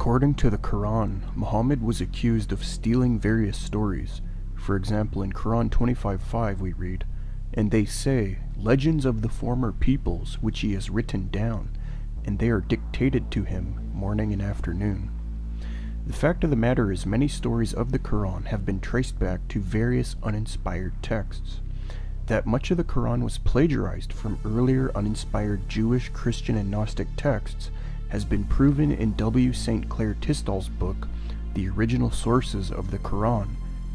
According to the Quran, Muhammad was accused of stealing various stories. For example, in Quran 25:5 we read, "And they say, legends of the former peoples which he has written down, and they are dictated to him morning and afternoon." The fact of the matter is many stories of the Quran have been traced back to various uninspired texts. That much of the Quran was plagiarized from earlier uninspired Jewish, Christian, and Gnostic texts has been proven in W. St. Clair Tistall's book, The Original Sources of the Quran,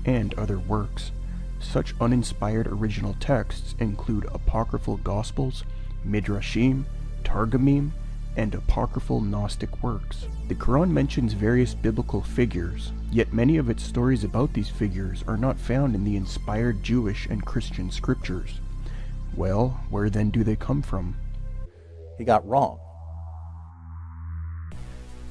and other works. Such uninspired original texts include apocryphal Gospels, Midrashim, Targumim, and apocryphal Gnostic works. The Quran mentions various biblical figures, yet many of its stories about these figures are not found in the inspired Jewish and Christian scriptures. Well, where then do they come from? He got wrong.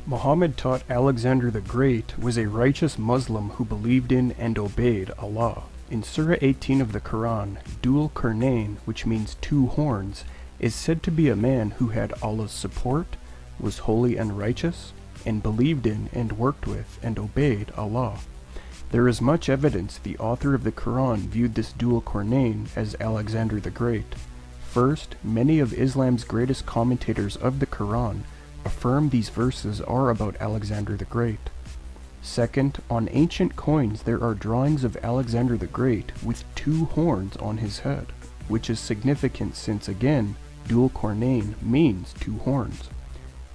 Muhammad taught Alexander the Great was a righteous Muslim who believed in and obeyed Allah. In Surah 18 of the Quran, Dhul Qarnayn, which means two horns, is said to be a man who had Allah's support, was holy and righteous, and believed in and worked with and obeyed Allah. There is much evidence the author of the Quran viewed this Dhul Qarnayn as Alexander the Great. First, many of Islam's greatest commentators of the Quran affirm these verses are about Alexander the Great. Second, on ancient coins there are drawings of Alexander the Great with two horns on his head, which is significant since again, Dhul Qarnayn means two horns.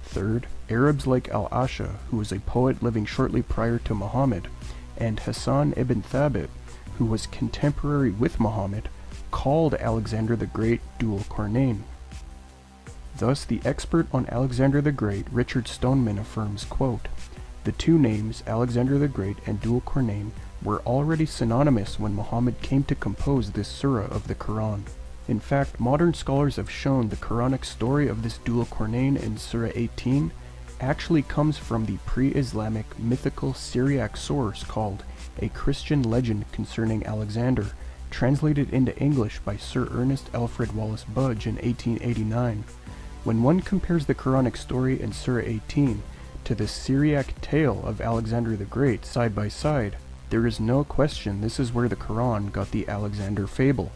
Third, Arabs like Al-Asha, who was a poet living shortly prior to Muhammad, and Hassan ibn Thabit, who was contemporary with Muhammad, called Alexander the Great Dhul Qarnayn. Thus, the expert on Alexander the Great, Richard Stoneman, affirms, quote, "The two names, Alexander the Great and Dhul Qarnayn, were already synonymous when Muhammad came to compose this surah of the Quran." In fact, modern scholars have shown the Quranic story of this Dhul Qarnayn in Surah 18 actually comes from the pre-Islamic mythical Syriac source called A Christian Legend Concerning Alexander, translated into English by Sir Ernest Alfred Wallace Budge in 1889. When one compares the Quranic story in Surah 18 to the Syriac tale of Alexander the Great side by side, there is no question this is where the Quran got the Alexander fable.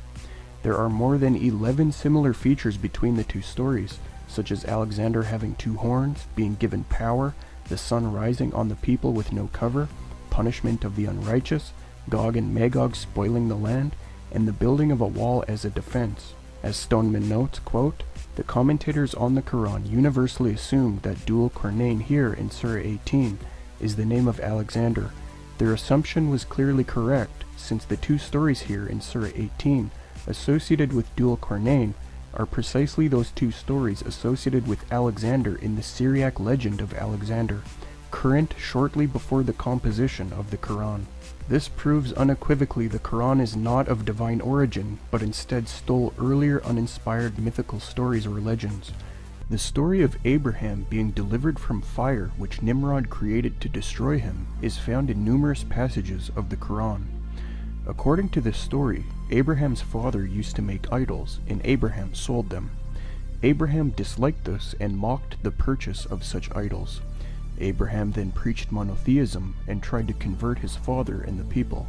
There are more than 11 similar features between the two stories, such as Alexander having two horns, being given power, the sun rising on the people with no cover, punishment of the unrighteous, Gog and Magog spoiling the land, and the building of a wall as a defense. As Stoneman notes, quote, "The commentators on the Quran universally assumed that Dhul Qarnayn here in Surah 18 is the name of Alexander. Their assumption was clearly correct, since the two stories here in Surah 18 associated with Dhul Qarnayn are precisely those two stories associated with Alexander in the Syriac legend of Alexander, current shortly before the composition of the Quran. This proves unequivocally the Quran is not of divine origin, but instead stole earlier uninspired mythical stories or legends. The story of Abraham being delivered from fire which Nimrod created to destroy him is found in numerous passages of the Quran. According to this story, Abraham's father used to make idols, and Abraham sold them. Abraham disliked this and mocked the purchase of such idols. Abraham then preached monotheism and tried to convert his father and the people.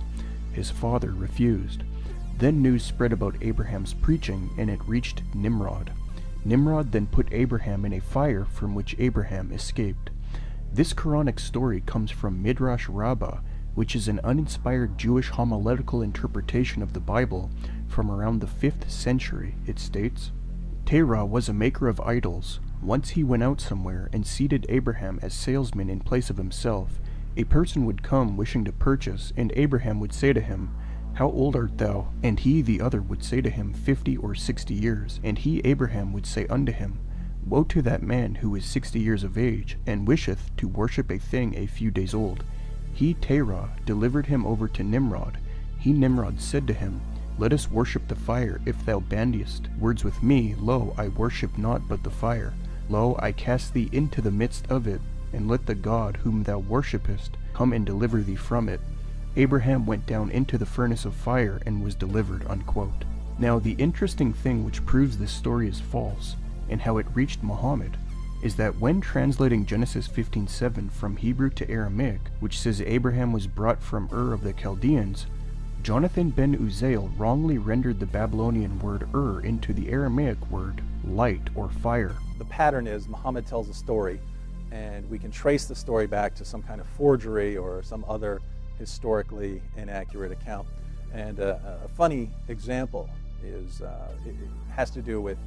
His father refused. Then news spread about Abraham's preaching, and it reached Nimrod. Nimrod then put Abraham in a fire from which Abraham escaped. This Quranic story comes from Midrash Rabbah, which is an uninspired Jewish homiletical interpretation of the Bible from around the 5th century. It states, "Terah was a maker of idols. Once he went out somewhere and seated Abraham as salesman in place of himself. A person would come wishing to purchase, and Abraham would say to him, 'How old art thou?' And he, the other, would say to him, 50 or 60 years. And he, Abraham, would say unto him, 'Woe to that man who is 60 years of age, and wisheth to worship a thing a few days old.' He, Terah, delivered him over to Nimrod. He, Nimrod, said to him, 'Let us worship the fire, if thou bandiest words with me. Lo, I worship not but the fire. Lo, I cast thee into the midst of it, and let the God whom thou worshippest come and deliver thee from it.' Abraham went down into the furnace of fire and was delivered." Unquote. Now, the interesting thing which proves this story is false, and how it reached Muhammad, is that when translating Genesis 15:7 from Hebrew to Aramaic, which says Abraham was brought from Ur of the Chaldeans, Jonathan ben Uziel wrongly rendered the Babylonian word Ur into the Aramaic word light or fire. The pattern is Muhammad tells a story, and we can trace the story back to some kind of forgery or some other historically inaccurate account. And a funny example is it has to do with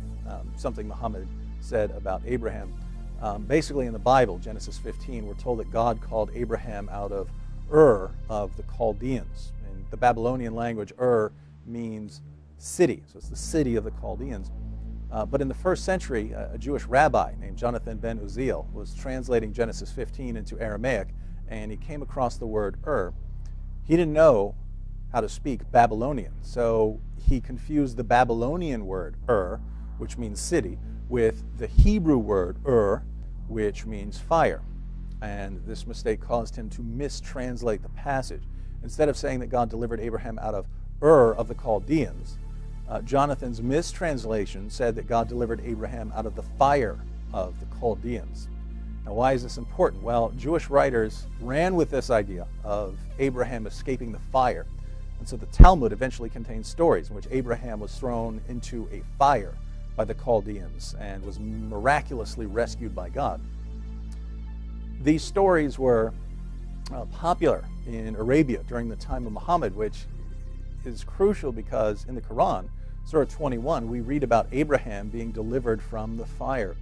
something Muhammad said about Abraham. Basically in the Bible, Genesis 15, we're told that God called Abraham out of Ur of the Chaldeans. In the Babylonian language, Ur means city, so it's the city of the Chaldeans. But in the first century, a Jewish rabbi named Jonathan ben Uziel was translating Genesis 15 into Aramaic, and he came across the word Ur. He didn't know how to speak Babylonian, so he confused the Babylonian word Ur, which means city, with the Hebrew word Ur, which means fire. And this mistake caused him to mistranslate the passage. Instead of saying that God delivered Abraham out of Ur of the Chaldeans, Jonathan's mistranslation said that God delivered Abraham out of the fire of the Chaldeans. Now, why is this important? Well, Jewish writers ran with this idea of Abraham escaping the fire. And so the Talmud eventually contains stories in which Abraham was thrown into a fire by the Chaldeans and was miraculously rescued by God. These stories were popular in Arabia during the time of Muhammad, which is crucial because in the Quran, Surah 21, we read about Abraham being delivered from the fire.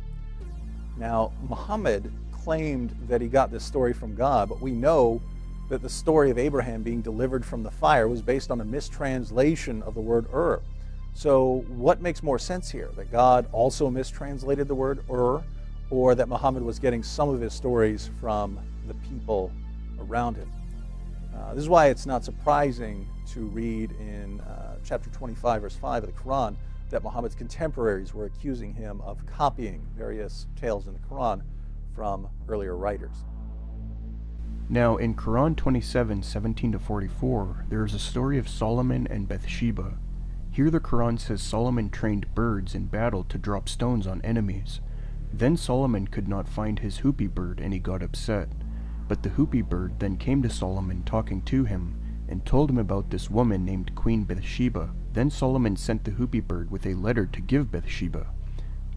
Now, Muhammad claimed that he got this story from God, but we know that the story of Abraham being delivered from the fire was based on a mistranslation of the word Ur. So what makes more sense here? That God also mistranslated the word Ur, or that Muhammad was getting some of his stories from the people around him? This is why it's not surprising to read in chapter 25, verse 5 of the Quran, that Muhammad's contemporaries were accusing him of copying various tales in the Quran from earlier writers. Now, in Quran 27:17-44, there is a story of Solomon and Bathsheba. Here the Quran says Solomon trained birds in battle to drop stones on enemies. Then Solomon could not find his hoopie bird, and he got upset. But the hoopie bird then came to Solomon talking to him, and told him about this woman named Queen Bathsheba. Then Solomon sent the hoopie bird with a letter to give Bathsheba.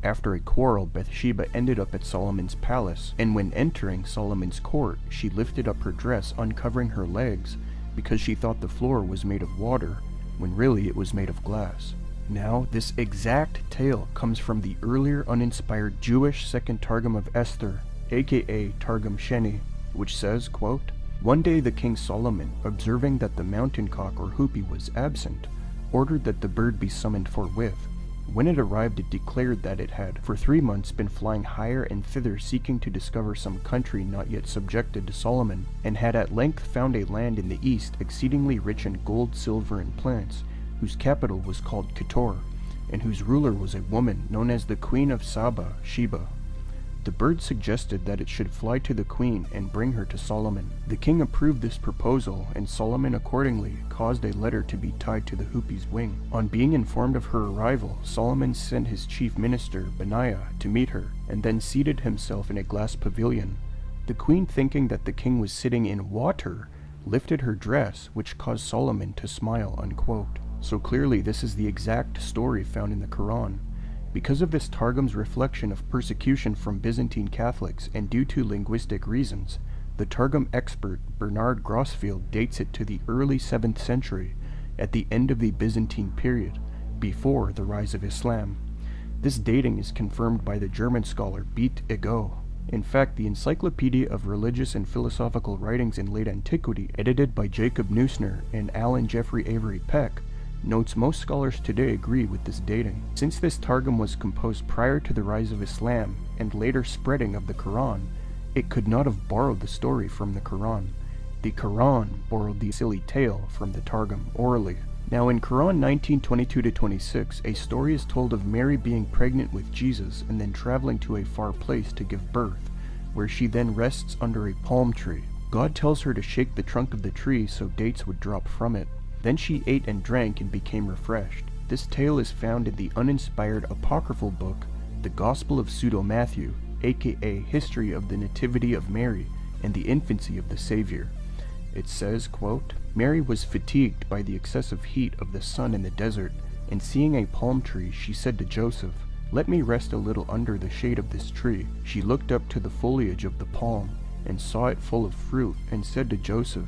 After a quarrel, Bathsheba ended up at Solomon's palace, and when entering Solomon's court, she lifted up her dress, uncovering her legs, because she thought the floor was made of water, when really it was made of glass. Now, this exact tale comes from the earlier uninspired Jewish second Targum of Esther, aka Targum Sheni, which says, quote, "One day the king Solomon, observing that the mountain cock or hoopie was absent, ordered that the bird be summoned forthwith. When it arrived, it declared that it had for 3 months been flying higher and thither, seeking to discover some country not yet subjected to Solomon, and had at length found a land in the east exceedingly rich in gold, silver, and plants, whose capital was called Ketor, and whose ruler was a woman known as the Queen of Saba, Sheba. The bird suggested that it should fly to the queen and bring her to Solomon. The king approved this proposal, and Solomon accordingly caused a letter to be tied to the hoopie's wing. On being informed of her arrival, Solomon sent his chief minister, Benaiah, to meet her, and then seated himself in a glass pavilion. The queen, thinking that the king was sitting in water, lifted her dress, which caused Solomon to smile, unquote. So clearly this is the exact story found in the Quran. Because of this Targum's reflection of persecution from Byzantine Catholics and due to linguistic reasons, the Targum expert Bernard Grossfield dates it to the early 7th century, at the end of the Byzantine period, before the rise of Islam. This dating is confirmed by the German scholar Beat Ego. In fact, the Encyclopedia of Religious and Philosophical Writings in Late Antiquity, edited by Jacob Neusner and Alan Jeffrey Avery Peck, notes most scholars today agree with this dating. Since this Targum was composed prior to the rise of Islam and later spreading of the Quran, it could not have borrowed the story from the Quran. The Quran borrowed the silly tale from the Targum orally. Now in Quran 19:22-26, a story is told of Mary being pregnant with Jesus and then traveling to a far place to give birth, where she then rests under a palm tree. God tells her to shake the trunk of the tree so dates would drop from it. Then she ate and drank and became refreshed. This tale is found in the uninspired apocryphal book, the Gospel of Pseudo-Matthew, aka History of the Nativity of Mary and the Infancy of the Savior. It says, quote, Mary was fatigued by the excessive heat of the sun in the desert, and seeing a palm tree, she said to Joseph, Let me rest a little under the shade of this tree. She looked up to the foliage of the palm, and saw it full of fruit, and said to Joseph,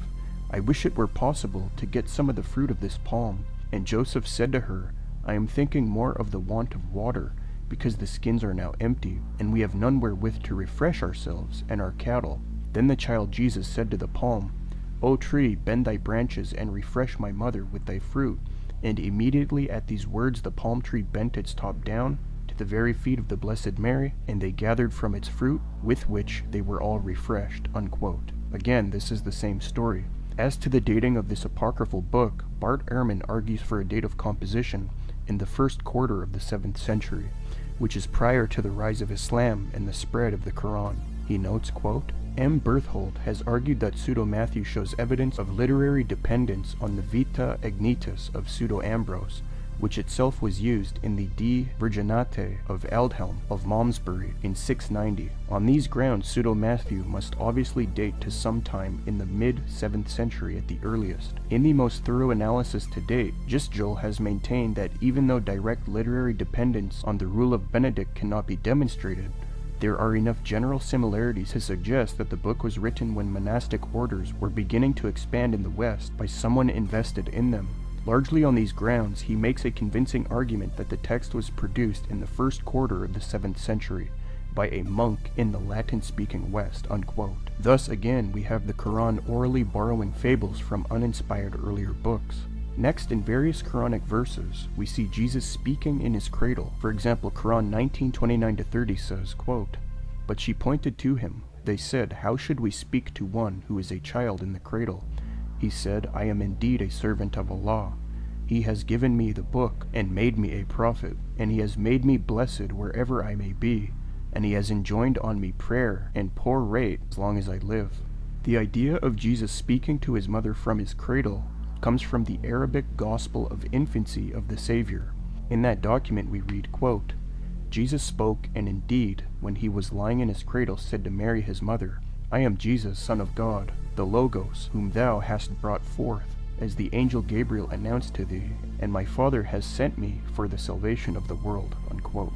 I wish it were possible to get some of the fruit of this palm. And Joseph said to her, I am thinking more of the want of water, because the skins are now empty, and we have none wherewith to refresh ourselves and our cattle. Then the child Jesus said to the palm, O tree, bend thy branches, and refresh my mother with thy fruit. And immediately at these words the palm tree bent its top down to the very feet of the Blessed Mary, and they gathered from its fruit, with which they were all refreshed. Unquote. Again, this is the same story. As to the dating of this apocryphal book, Bart Ehrman argues for a date of composition in the first quarter of the 7th century, which is prior to the rise of Islam and the spread of the Quran. He notes, quote, M. Berthold has argued that Pseudo-Matthew shows evidence of literary dependence on the Vita Ignitas of Pseudo-Ambrose, which itself was used in the De Virginate of Aldhelm of Malmesbury in 690. On these grounds, Pseudo-Matthew must obviously date to some time in the mid-7th century at the earliest. In the most thorough analysis to date, Gisjol has maintained that even though direct literary dependence on the rule of Benedict cannot be demonstrated, there are enough general similarities to suggest that the book was written when monastic orders were beginning to expand in the West by someone invested in them. Largely on these grounds, he makes a convincing argument that the text was produced in the first quarter of the 7th century by a monk in the Latin-speaking West. Unquote. Thus again, we have the Quran orally borrowing fables from uninspired earlier books. Next, in various Quranic verses, we see Jesus speaking in his cradle. For example, Quran 19:29-30 says, quote, But she pointed to him. They said, How should we speak to one who is a child in the cradle? He said, I am indeed a servant of Allah. He has given me the book and made me a prophet, and he has made me blessed wherever I may be, and he has enjoined on me prayer and poor rate as long as I live. The idea of Jesus speaking to his mother from his cradle comes from the Arabic Gospel of Infancy of the Savior. In that document we read, quote, Jesus spoke, and indeed, when he was lying in his cradle, said to Mary his mother, I am Jesus, Son of God, the Logos, whom thou hast brought forth, as the angel Gabriel announced to thee, and my Father has sent me for the salvation of the world. Unquote.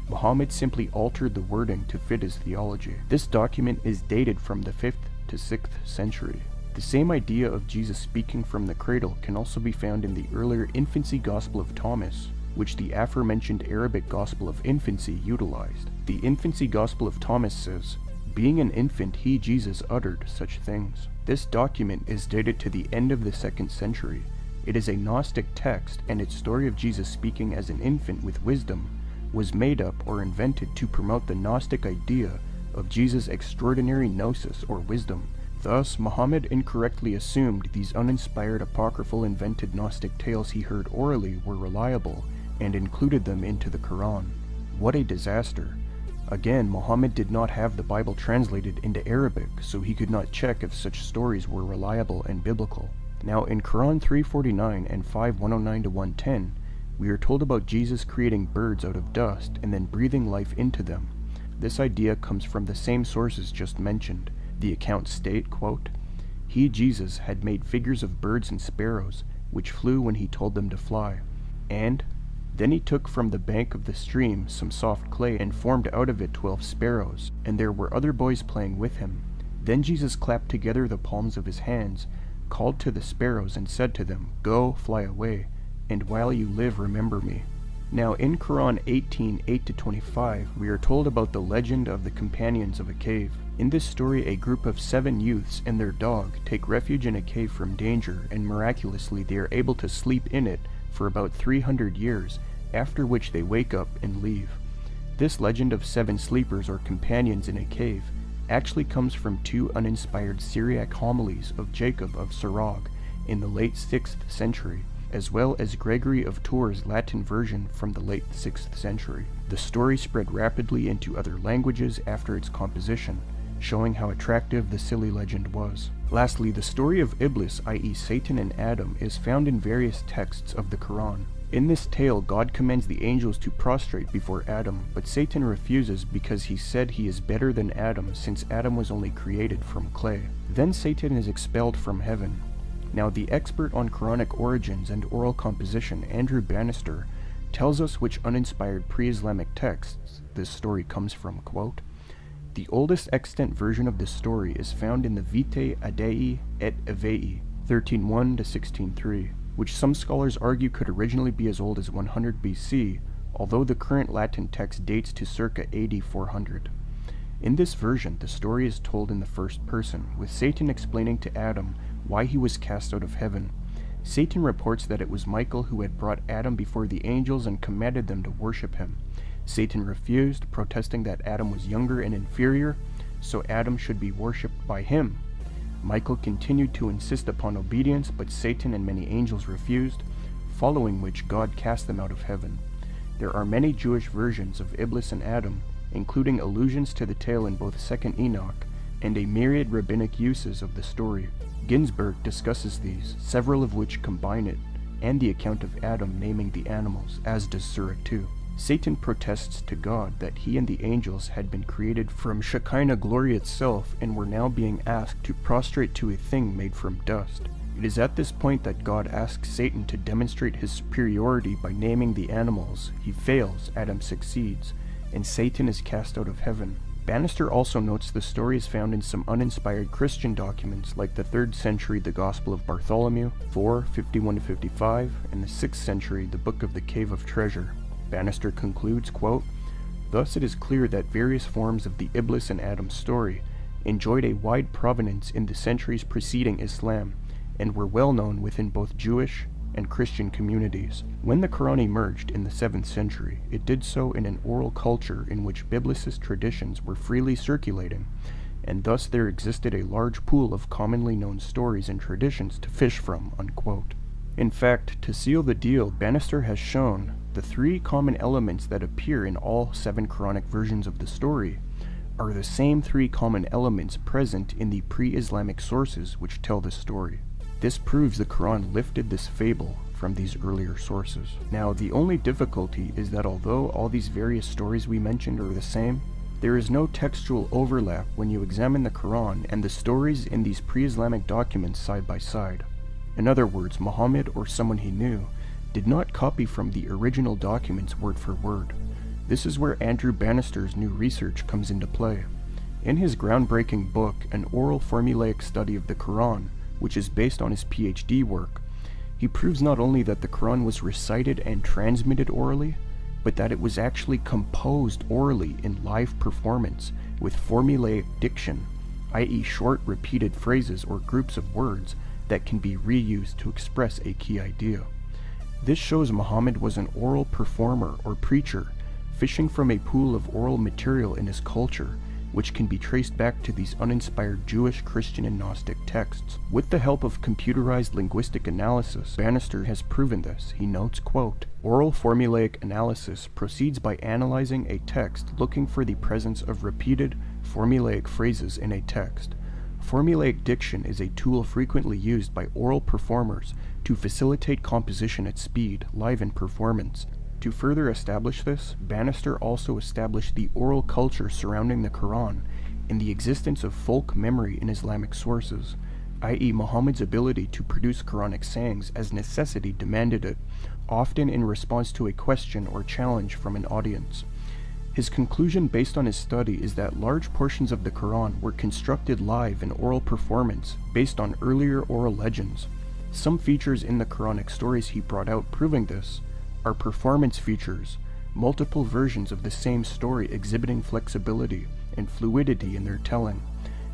Muhammad simply altered the wording to fit his theology. This document is dated from the 5th to 6th century. The same idea of Jesus speaking from the cradle can also be found in the earlier Infancy Gospel of Thomas, which the aforementioned Arabic Gospel of Infancy utilized. The Infancy Gospel of Thomas says, Being an infant, he, Jesus, uttered such things. This document is dated to the end of the 2nd century. It is a Gnostic text, and its story of Jesus speaking as an infant with wisdom was made up or invented to promote the Gnostic idea of Jesus' extraordinary gnosis or wisdom. Thus, Muhammad incorrectly assumed these uninspired apocryphal invented Gnostic tales he heard orally were reliable and included them into the Quran. What a disaster! Again, Muhammad did not have the Bible translated into Arabic, so he could not check if such stories were reliable and biblical. Now, in Quran 349 and 5:109-110, we are told about Jesus creating birds out of dust and then breathing life into them. This idea comes from the same sources just mentioned. The accounts state, quote, He, Jesus, had made figures of birds and sparrows, which flew when he told them to fly. And then he took from the bank of the stream some soft clay and formed out of it 12 sparrows, and there were other boys playing with him. Then Jesus clapped together the palms of his hands, called to the sparrows, and said to them, Go, fly away, and while you live remember me. Now in Quran 18:8-25, we are told about the legend of the companions of a cave. In this story, a group of 7 youths and their dog take refuge in a cave from danger, and miraculously they are able to sleep in it for about 300 years, after which they wake up and leave. This legend of 7 sleepers or companions in a cave actually comes from 2 uninspired Syriac homilies of Jacob of Sirach in the late 6th century, as well as Gregory of Tours' Latin version from the late 6th century. The story spread rapidly into other languages after its composition, showing how attractive the silly legend was. Lastly, the story of Iblis, i.e. Satan and Adam, is found in various texts of the Quran. In this tale, God commands the angels to prostrate before Adam, but Satan refuses because he said he is better than Adam since Adam was only created from clay. Then Satan is expelled from heaven. Now the expert on Quranic origins and oral composition, Andrew Bannister, tells us which uninspired pre-Islamic texts this story comes from. Quote, "The oldest extant version of this story is found in the Vitae Adei et Evei, 13.1 to 16.3, which some scholars argue could originally be as old as 100 BC, although the current Latin text dates to circa AD 400. In this version, the story is told in the first person, with Satan explaining to Adam why he was cast out of heaven. Satan reports that it was Michael who had brought Adam before the angels and commanded them to worship him. Satan refused, protesting that Adam was younger and inferior, so Adam should be worshipped by him. Michael continued to insist upon obedience, but Satan and many angels refused, following which God cast them out of heaven. There are many Jewish versions of Iblis and Adam, including allusions to the tale in both 2nd Enoch, and a myriad rabbinic uses of the story. Ginsburg discusses these, several of which combine it, and the account of Adam naming the animals, as does Surah 2. Satan protests to God that he and the angels had been created from Shekinah glory itself and were now being asked to prostrate to a thing made from dust. It is at this point that God asks Satan to demonstrate his superiority by naming the animals. He fails, Adam succeeds, and Satan is cast out of heaven. Bannister also notes the story is found in some uninspired Christian documents like the 3rd century The Gospel of Bartholomew, 4:51-55, and the 6th century The Book of the Cave of Treasure. Bannister concludes, quote, "Thus it is clear that various forms of the Iblis and Adam story enjoyed a wide provenance in the centuries preceding Islam and were well known within both Jewish and Christian communities. When the Quran emerged in the 7th century, it did so in an oral culture in which biblicist traditions were freely circulating, and thus there existed a large pool of commonly known stories and traditions to fish from." Unquote. In fact, to seal the deal, Bannister has shown the 3 common elements that appear in all 7 Quranic versions of the story are the same 3 common elements present in the pre-Islamic sources which tell the story. This proves the Quran lifted this fable from these earlier sources. Now, the only difficulty is that although all these various stories we mentioned are the same, there is no textual overlap when you examine the Quran and the stories in these pre-Islamic documents side by side. In other words, Muhammad or someone he knew did not copy from the original documents word for word. This is where Andrew Bannister's new research comes into play. In his groundbreaking book, An Oral Formulaic Study of the Quran, which is based on his PhD work, he proves not only that the Quran was recited and transmitted orally, but that it was actually composed orally in live performance with formulaic diction, i.e. short repeated phrases or groups of words that can be reused to express a key idea. This shows Muhammad was an oral performer or preacher, fishing from a pool of oral material in his culture, which can be traced back to these uninspired Jewish, Christian, and Gnostic texts. With the help of computerized linguistic analysis, Bannister has proven this. He notes, quote, "Oral formulaic analysis proceeds by analyzing a text looking for the presence of repeated formulaic phrases in a text. Formulaic diction is a tool frequently used by oral performers to facilitate composition at speed, live in performance. To further establish this, Bannister also established the oral culture surrounding the Quran and the existence of folk memory in Islamic sources, i.e. Muhammad's ability to produce Quranic sayings as necessity demanded it, often in response to a question or challenge from an audience. His conclusion based on his study is that large portions of the Quran were constructed live in oral performance based on earlier oral legends. Some features in the Quranic stories he brought out proving this are performance features, multiple versions of the same story exhibiting flexibility and fluidity in their telling,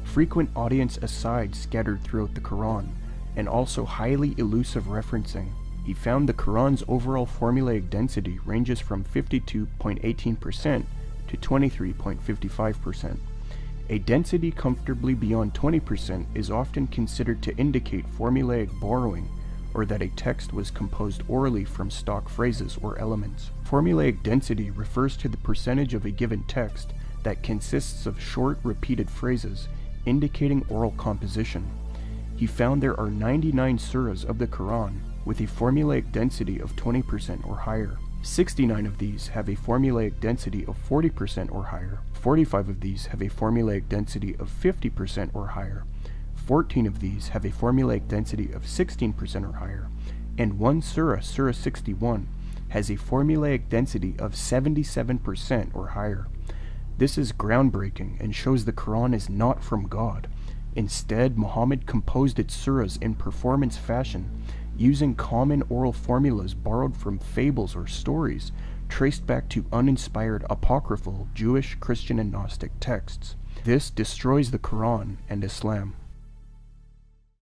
frequent audience asides scattered throughout the Quran, and also highly elusive referencing. He found the Quran's overall formulaic density ranges from 52.18% to 23.55%. A density comfortably beyond 20% is often considered to indicate formulaic borrowing, or that a text was composed orally from stock phrases or elements. Formulaic density refers to the percentage of a given text that consists of short, repeated phrases, indicating oral composition. He found there are 99 surahs of the Quran, with a formulaic density of 20% or higher. 69 of these have a formulaic density of 40% or higher. 45 of these have a formulaic density of 50% or higher. 14 of these have a formulaic density of 16% or higher. And one surah, Surah 61, has a formulaic density of 77% or higher. This is groundbreaking and shows the Quran is not from God. Instead, Muhammad composed its surahs in performance fashion, using common oral formulas borrowed from fables or stories, traced back to uninspired apocryphal Jewish, Christian, and Gnostic texts. This destroys the Quran and Islam.